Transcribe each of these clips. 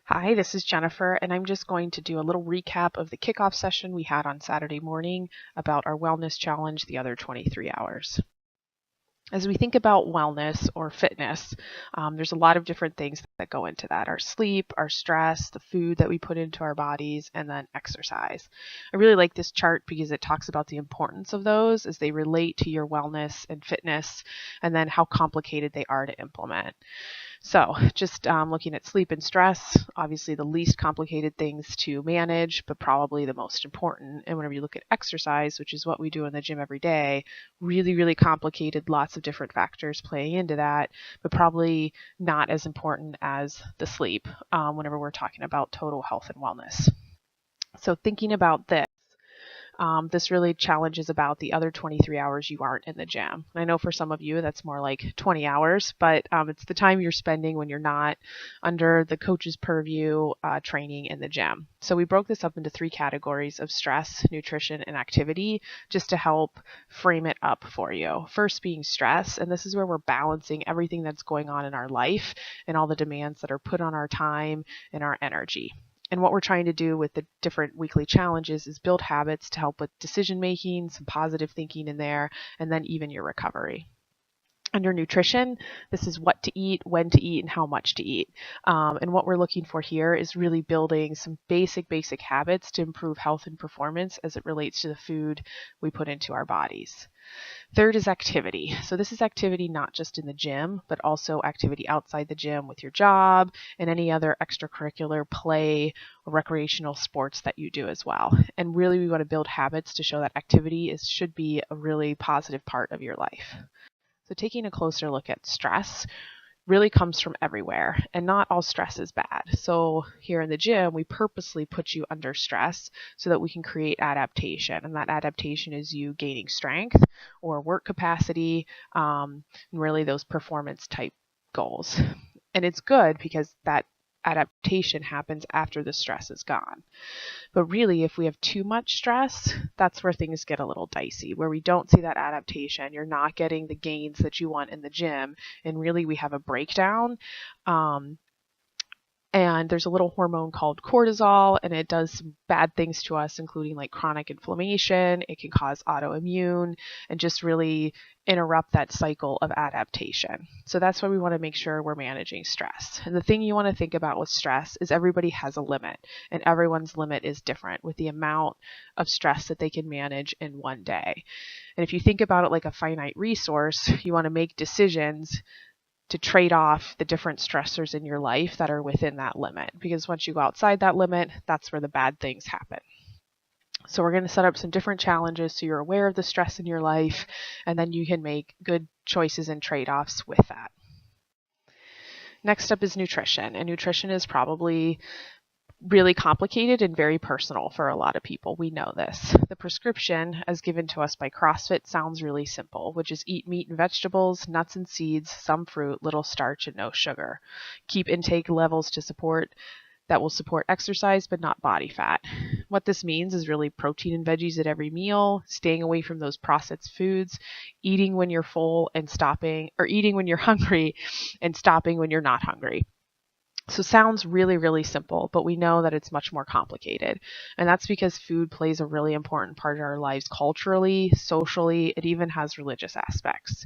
Hi, this is Jennifer, and I'm just going to do a little recap of the kickoff session we had on Saturday morning about our wellness challenge, the other 23 hours. As we think about wellness or fitness, there's a lot of different things that go into that. Our sleep, our stress, the food that we put into our bodies, and then exercise. I really like this chart because it talks about the importance of those as they relate to your wellness and fitness, and then how complicated they are to implement. So just looking at sleep and stress, obviously the least complicated things to manage, but probably the most important. And whenever you look at exercise, which is what we do in the gym every day, really, really complicated, lots of different factors playing into that, but probably not as important as the sleep whenever we're talking about total health and wellness. So thinking about this really challenges about the other 23 hours you aren't in the gym. And I know for some of you that's more like 20 hours, but it's the time you're spending when you're not under the coach's purview training in the gym. So we broke this up into 3 categories of stress, nutrition, and activity just to help frame it up for you. First being stress, and this is where we're balancing everything that's going on in our life and all the demands that are put on our time and our energy. And what we're trying to do with the different weekly challenges is build habits to help with decision making, some positive thinking in there, and then even your recovery. Under nutrition, this is what to eat, when to eat, and how much to eat. And what we're looking for here is really building some basic habits to improve health and performance as it relates to the food we put into our bodies. Third is activity. So this is activity not just in the gym, but also activity outside the gym with your job and any other extracurricular play or recreational sports that you do as well. And really we want to build habits to show that activity should be a really positive part of your life. So taking a closer look at stress really comes from everywhere, and not all stress is bad. So here in the gym, we purposely put you under stress so that we can create adaptation, and that adaptation is you gaining strength or work capacity, and really those performance type goals. And it's good because that adaptation happens after the stress is gone. But really, if we have too much stress, that's where things get a little dicey, where we don't see that adaptation. You're not getting the gains that you want in the gym, and really we have a breakdown. And there's a little hormone called cortisol, and it does some bad things to us, including like chronic inflammation. It can cause autoimmune and just really interrupt that cycle of adaptation. So that's why we want to make sure we're managing stress. And the thing you want to think about with stress is everybody has a limit, and everyone's limit is different with the amount of stress that they can manage in one day. And if you think about it like a finite resource, you want to make decisions to trade off the different stressors in your life that are within that limit. Because once you go outside that limit, that's where the bad things happen. So we're going to set up some different challenges so you're aware of the stress in your life, and then you can make good choices and trade-offs with that. Next up is nutrition, and nutrition is probably really complicated and very personal for a lot of people. We know this. The prescription, as given to us by CrossFit, sounds really simple, which is eat meat and vegetables, nuts and seeds, some fruit, little starch, and no sugar. Keep intake levels that will support exercise but not body fat. What this means is really protein and veggies at every meal, staying away from those processed foods, eating when you're full and stopping, or eating when you're hungry and stopping when you're not hungry. So sounds really, really simple, but we know that it's much more complicated. And that's because food plays a really important part in our lives culturally, socially, it even has religious aspects.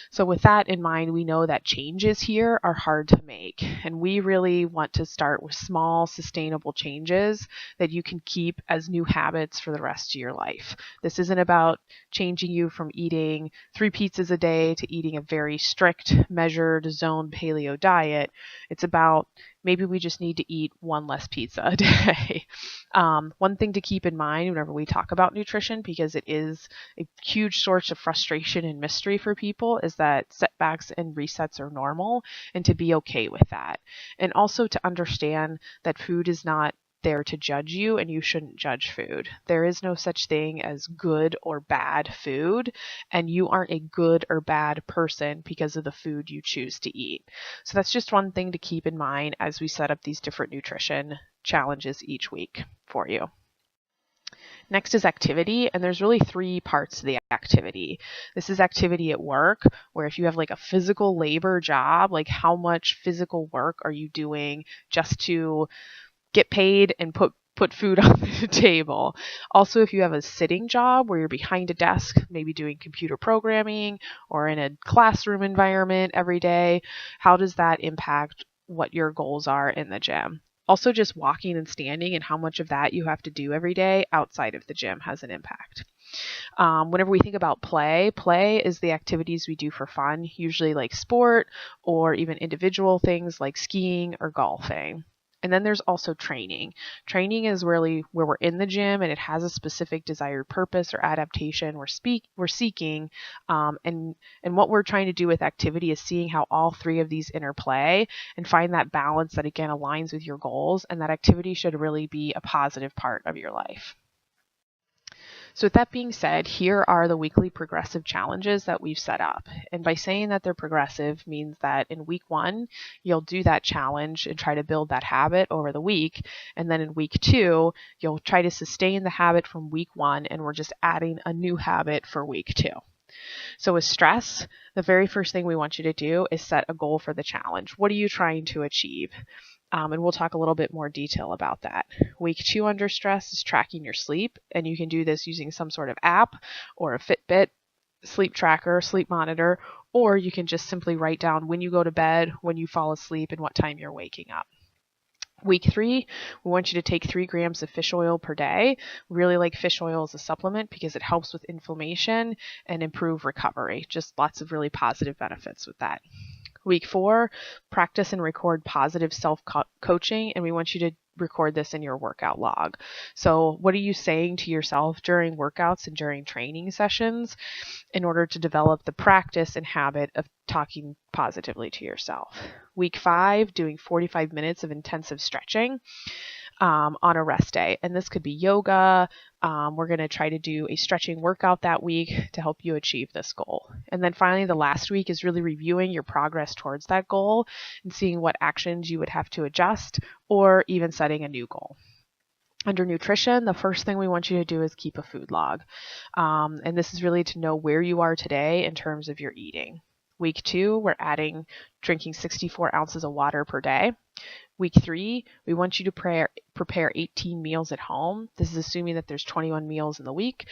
So with that in mind, we know that changes here are hard to make. And we really want to start with small, sustainable changes that you can keep as new habits for the rest of your life. This isn't about changing you from eating 3 pizzas a day to eating a very strict, measured, zoned paleo diet. It's about maybe we just need to eat 1 less pizza a day. One thing to keep in mind whenever we talk about nutrition, because it is a huge source of frustration and mystery for people, is that setbacks and resets are normal, and to be okay with that. And also to understand that food is not there to judge you, and you shouldn't judge food. There is no such thing as good or bad food, and you aren't a good or bad person because of the food you choose to eat. So that's just one thing to keep in mind as we set up these different nutrition challenges each week for you. Next is activity, and there's really three parts to the activity. This is activity at work, where if you have like a physical labor job, like how much physical work are you doing just to get paid and put food on the table. Also, if you have a sitting job where you're behind a desk, maybe doing computer programming or in a classroom environment every day, how does that impact what your goals are in the gym? Also, just walking and standing and how much of that you have to do every day outside of the gym has an impact. Whenever we think about play is the activities we do for fun, usually like sport or even individual things like skiing or golfing. And then there's also training. Training is really where we're in the gym and it has a specific desired purpose or adaptation we're seeking. And what we're trying to do with activity is seeing how all three of these interplay and find that balance that again aligns with your goals. And that activity should really be a positive part of your life. So with that being said, here are the weekly progressive challenges that we've set up. And by saying that they're progressive means that in week 1, you'll do that challenge and try to build that habit over the week. And then in week 2, you'll try to sustain the habit from week 1, and we're just adding a new habit for week 2. So with stress, the very first thing we want you to do is set a goal for the challenge. What are you trying to achieve? And we'll talk a little bit more detail about that. Week 2 under stress is tracking your sleep, and you can do this using some sort of app or a Fitbit, sleep tracker, sleep monitor, or you can just simply write down when you go to bed, when you fall asleep, and what time you're waking up. Week 3, we want you to take 3 grams of fish oil per day. We really like fish oil as a supplement because it helps with inflammation and improve recovery. Just lots of really positive benefits with that. Week 4, practice and record positive self-coaching, and we want you to record this in your workout log. So what are you saying to yourself during workouts and during training sessions in order to develop the practice and habit of talking positively to yourself? Week 5, doing 45 minutes of intensive stretching on a rest day. And this could be yoga. We're going to try to do a stretching workout that week to help you achieve this goal. And then finally, the last week is really reviewing your progress towards that goal and seeing what actions you would have to adjust or even setting a new goal. Under nutrition, the first thing we want you to do is keep a food log. And this is really to know where you are today in terms of your eating. Week 2, we're drinking 64 ounces of water per day. Week 3, we want you to prepare 18 meals at home. This is assuming that there's 21 meals in the week,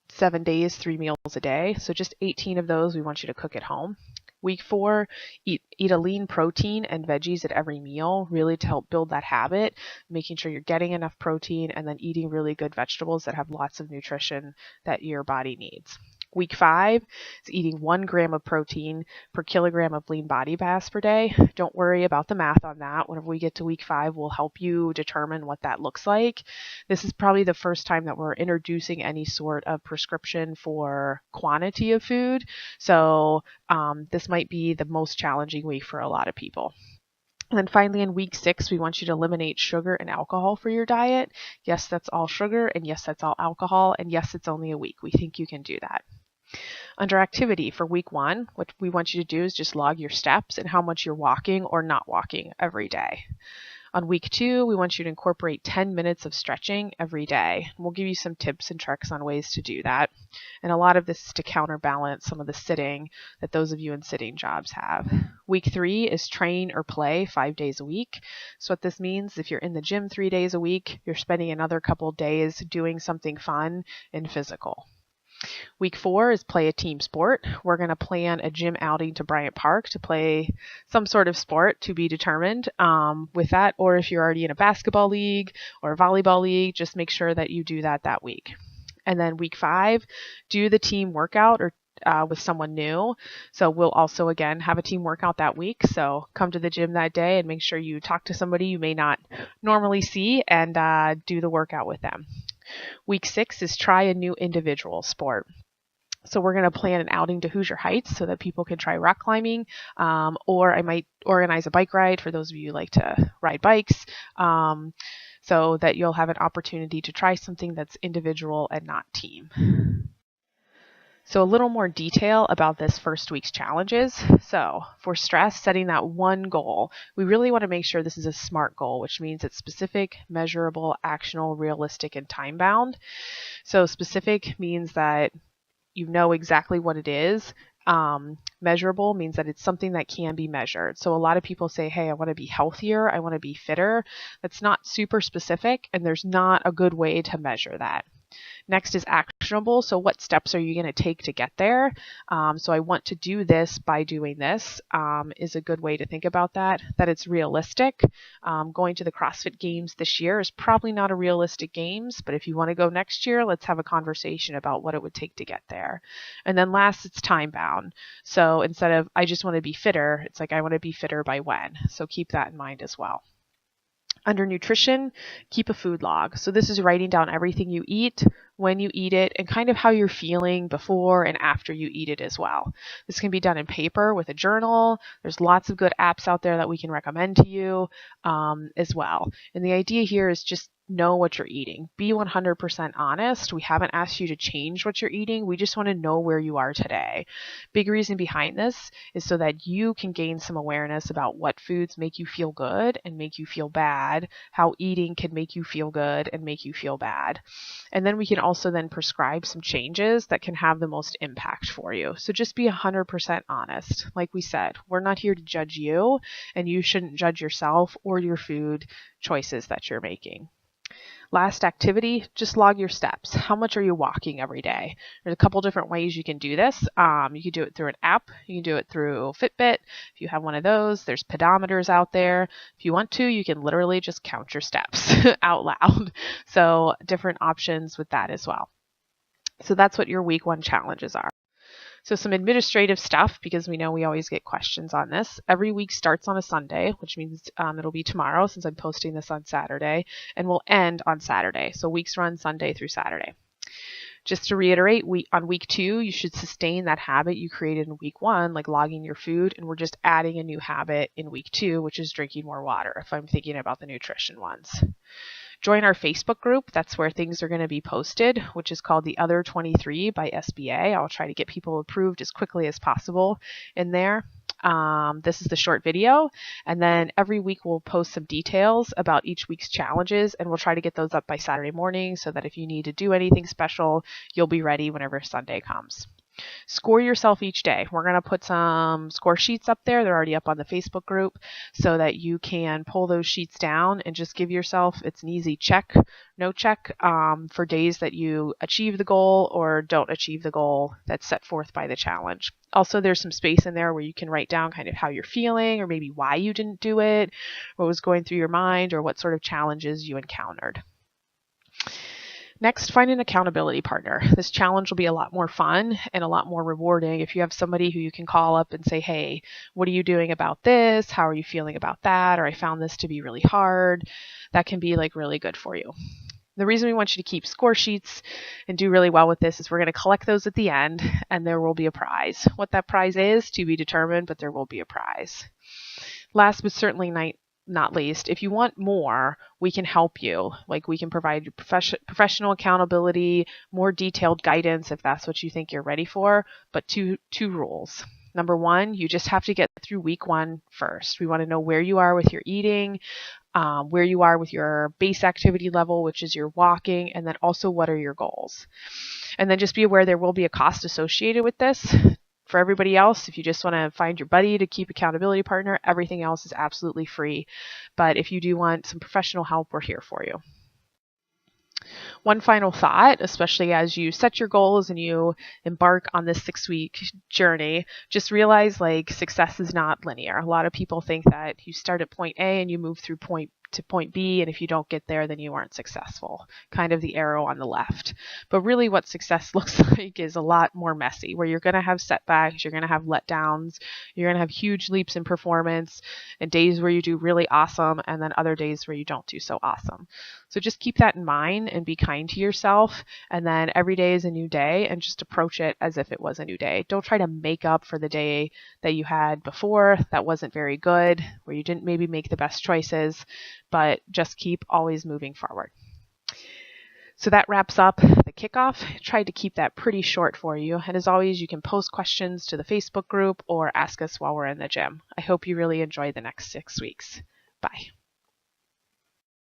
7 days, 3 meals a day. So just 18 of those we want you to cook at home. Week 4, eat a lean protein and veggies at every meal, really to help build that habit, making sure you're getting enough protein and then eating really good vegetables that have lots of nutrition that your body needs. Week 5 is eating 1 gram of protein per kilogram of lean body mass per day. Don't worry about the math on that. Whenever we get to week 5, we'll help you determine what that looks like. This is probably the first time that we're introducing any sort of prescription for quantity of food. So this might be the most challenging week for a lot of people. And then finally, in week 6, we want you to eliminate sugar and alcohol for your diet. Yes, that's all sugar, and yes, that's all alcohol, and yes, it's only a week. We think you can do that. Under activity for week 1, what we want you to do is just log your steps and how much you're walking or not walking every day. On week 2, we want you to incorporate 10 minutes of stretching every day. We'll give you some tips and tricks on ways to do that. And a lot of this is to counterbalance some of the sitting that those of you in sitting jobs have. Week 3 is train or play 5 days a week. So what this means, if you're in the gym 3 days a week, you're spending another couple days doing something fun and physical. Week 4 is play a team sport. We're going to plan a gym outing to Bryant Park to play some sort of sport, to be determined with that. Or if you're already in a basketball league or a volleyball league, just make sure that you do that week. And then week 5, do the team workout or with someone new. So we'll also, again, have a team workout that week. So come to the gym that day and make sure you talk to somebody you may not normally see and do the workout with them. Week 6 is try a new individual sport. So we're going to plan an outing to Hoosier Heights so that people can try rock climbing, or I might organize a bike ride for those of you who like to ride bikes, so that you'll have an opportunity to try something that's individual and not team. So a little more detail about this first week's challenges. So for stress, setting that one goal, we really want to make sure this is a SMART goal, which means it's specific, measurable, actionable, realistic, and time bound. So specific means that you know exactly what it is. Measurable means that it's something that can be measured. So a lot of people say, hey, I want to be healthier, I want to be fitter. That's not super specific, and there's not a good way to measure that. Next is actionable. So what steps are you going to take to get there? So I want to do this by doing this is a good way to think about that. That it's realistic. Going to the CrossFit Games this year is probably not a realistic games, but if you want to go next year, let's have a conversation about what it would take to get there. And then last, it's time bound. So instead of I just want to be fitter, it's like I want to be fitter by when. So keep that in mind as well. Under nutrition, keep a food log. So this is writing down everything you eat, when you eat it, and kind of how you're feeling before and after you eat it as well. This can be done in paper with a journal. There's lots of good apps out there that we can recommend to you as well. And the idea here is just know what you're eating. Be 100% honest. We haven't asked you to change what you're eating. We just want to know where you are today. Big reason behind this is so that you can gain some awareness about what foods make you feel good and make you feel bad, how eating can make you feel good and make you feel bad. And then we can also then prescribe some changes that can have the most impact for you. So just be 100% honest. Like we said, we're not here to judge you, and you shouldn't judge yourself or your food choices that you're making. Last activity, just log your steps. How much are you walking every day? There's a couple different ways you can do this. You can do it through an app. You can do it through Fitbit. If you have one of those, there's pedometers out there. If you want to, you can literally just count your steps out loud. So different options with that as well. So that's what your week 1 challenges are. So some administrative stuff, because we know we always get questions on this. Every week starts on a Sunday, which means it'll be tomorrow since I'm posting this on Saturday, and will end on Saturday. So weeks run Sunday through Saturday. Just to reiterate, on week 2, you should sustain that habit you created in week 1, like logging your food, and we're just adding a new habit in week 2, which is drinking more water, if I'm thinking about the nutrition ones. Join our Facebook group. That's where things are going to be posted, which is called the Other 23 by SBA. I'll try to get people approved as quickly as possible in there. This is the short video, and then every week we'll post some details about each week's challenges, and we'll try to get those up by Saturday morning so that if you need to do anything special, you'll be ready whenever Sunday comes. Score yourself each day. We're going to put some score sheets up there. They're already up on the Facebook group so that you can pull those sheets down and just give yourself, it's an easy check, no check for days that you achieve the goal or don't achieve the goal that's set forth by the challenge. Also, there's some space in there where you can write down kind of how you're feeling or maybe why you didn't do it, what was going through your mind, or what sort of challenges you encountered. Next, find an accountability partner. This challenge will be a lot more fun and a lot more rewarding if you have somebody who you can call up and say, hey, what are you doing about this? How are you feeling about that? Or I found this to be really hard. That can be like really good for you. The reason we want you to keep score sheets and do really well with this is we're going to collect those at the end, and there will be a prize. What that prize is to be determined, but there will be a prize. Last but certainly not least, if you want more, we can help you. Like we can provide you professional accountability, more detailed guidance if that's what you think you're ready for, but two rules. Number 1, you just have to get through week 1 first. We want to know where you are with your eating, where you are with your base activity level, which is your walking, and then also what are your goals. And then just be aware there will be a cost associated with this. For everybody else, if you just want to find your buddy to keep accountability partner, everything else is absolutely free. But if you do want some professional help, we're here for you. One final thought, especially as you set your goals and you embark on this 6-week journey, just realize like success is not linear. A lot of people think that you start at point A and you move through point to point B, and if you don't get there, then you aren't successful. Kind of the arrow on the left. But really what success looks like is a lot more messy, where you're going to have setbacks, you're going to have letdowns, you're going to have huge leaps in performance, and days where you do really awesome, and then other days where you don't do so awesome. So just keep that in mind and be kind to yourself, and then every day is a new day, and just approach it as if it was a new day. Don't try to make up for the day that you had before that wasn't very good, where you didn't maybe make the best choices, but just keep always moving forward. So that wraps up the kickoff. I tried to keep that pretty short for you. And as always, you can post questions to the Facebook group or ask us while we're in the gym. I hope you really enjoy the next 6 weeks. Bye.